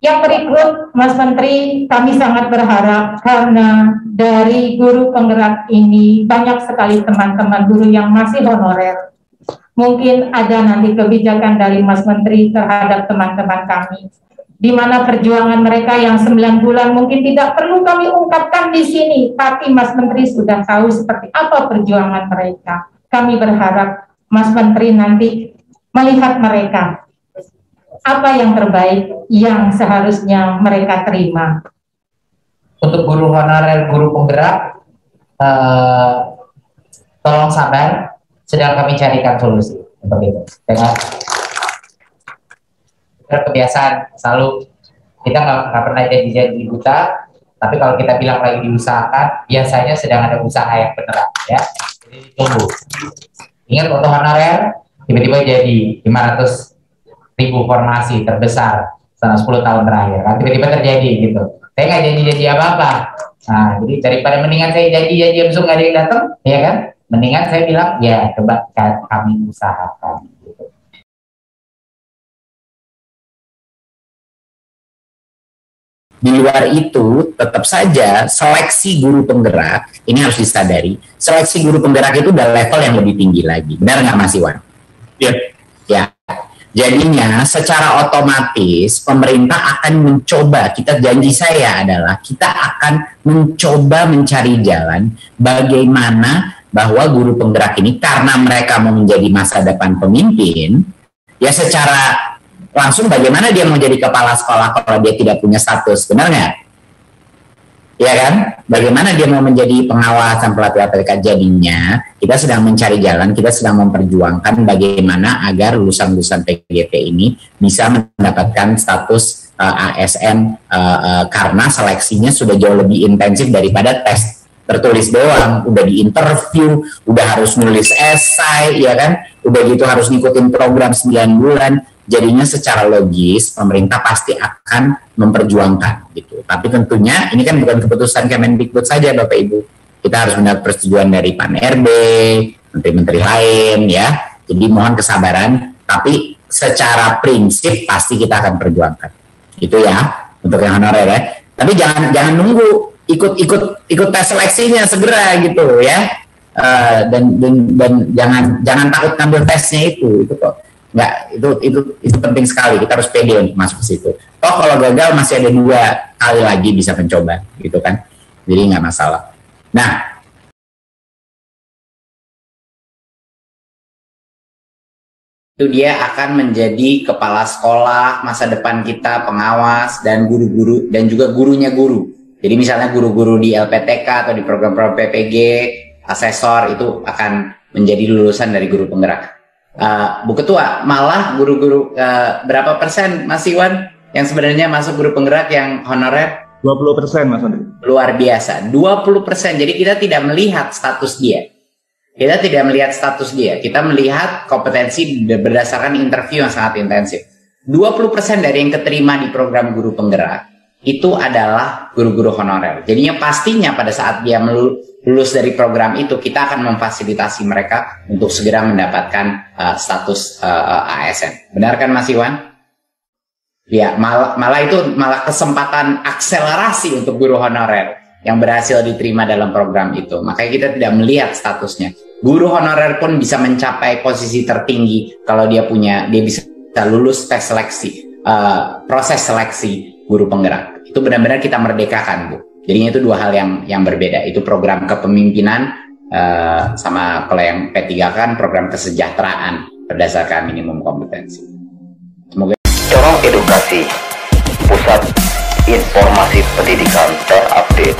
Yang berikut, Mas Menteri, kami sangat berharap karena dari guru penggerak ini banyak sekali teman-teman guru yang masih honorer. Mungkin ada nanti kebijakan dari Mas Menteri terhadap teman-teman kami, di mana perjuangan mereka yang 9 bulan mungkin tidak perlu kami ungkapkan di sini, tapi Mas Menteri sudah tahu seperti apa perjuangan mereka. Kami berharap Mas Menteri nanti melihat mereka, apa yang terbaik yang seharusnya mereka terima. Untuk guru honorer, guru penggerak, tolong sabar, sedang kami carikan solusi untuk itu. Dengan kebiasaan selalu kita nggak pernah janji-janji buta, tapi kalau kita bilang lagi diusahakan, biasanya sedang ada usaha yang beneran, ya. Jadi tunggu. Ingat untuk honorer, tiba-tiba jadi 500.000 formasi terbesar selama 10 tahun terakhir, kan tiba-tiba terjadi gitu. Saya nggak janji-janji apa-apa. Nah, jadi daripada mendingan saya janji-janji langsung nggak ada yang datang, ya kan? Mendingan saya bilang, ya coba kami usahakan. Gitu. Di luar itu, tetap saja seleksi guru penggerak, ini harus disadari, seleksi guru penggerak itu udah level yang lebih tinggi lagi. Benar nggak Mas Iwan? Iya. Ya. Jadinya secara otomatis pemerintah akan mencoba, janji saya adalah kita akan mencoba mencari jalan bagaimana bahwa guru penggerak ini karena mereka mau menjadi masa depan pemimpin, ya secara langsung bagaimana dia mau jadi kepala sekolah kalau dia tidak punya status, benar nggak? Ya kan? Bagaimana dia mau menjadi pengawas dan pelatih APK? Jadinya kita sedang mencari jalan, kita sedang memperjuangkan bagaimana agar lulusan-lulusan PGP ini bisa mendapatkan status ASN karena seleksinya sudah jauh lebih intensif daripada tes tertulis doang, udah di interview, udah harus nulis esai, ya kan? Udah gitu harus ngikutin program 9 bulan. Jadinya secara logis pemerintah pasti akan memperjuangkan gitu. Tapi tentunya ini kan bukan keputusan Kemendikbud saja Bapak Ibu. Kita harus mendapat persetujuan dari PAN-RB, menteri-menteri lain ya. Jadi mohon kesabaran, tapi secara prinsip pasti kita akan perjuangkan. Itu ya untuk yang honorer ya. Tapi jangan nunggu ikut tes seleksinya segera gitu ya. Dan jangan takut ngambil tesnya itu kok. Nggak, itu penting sekali, kita harus pede untuk masuk ke situ. Toh kalau gagal masih ada 2 kali lagi bisa mencoba gitu kan, jadi nggak masalah. Nah, itu dia akan menjadi kepala sekolah masa depan kita, pengawas dan guru-guru dan juga gurunya guru. Jadi misalnya guru-guru di LPTK atau di program-program PPG, asesor itu akan menjadi lulusan dari guru penggerak. Bu Ketua, malah guru-guru berapa persen Mas Iwan yang sebenarnya masuk guru penggerak yang honorer? 20% Mas Andri. Luar biasa, 20%. Jadi kita tidak melihat status dia. Kita tidak melihat status dia. Kita melihat kompetensi berdasarkan interview yang sangat intensif. 20% dari yang keterima di program guru penggerak itu adalah guru-guru honorer. Jadinya pastinya pada saat dia lulus dari program itu, kita akan memfasilitasi mereka untuk segera mendapatkan status ASN. Benar kan Mas Iwan? Ya, malah itu kesempatan akselerasi untuk guru honorer yang berhasil diterima dalam program itu. Makanya kita tidak melihat statusnya. Guru honorer pun bisa mencapai posisi tertinggi kalau dia bisa lulus tes seleksi, proses seleksi guru penggerak. Itu benar-benar kita merdekakan, Bu. Jadinya itu 2 hal yang berbeda. Itu program kepemimpinan sama kalau yang P3 kan program kesejahteraan berdasarkan minimum kompetensi. Semoga Corong Edukasi, pusat informasi pendidikan terupdate.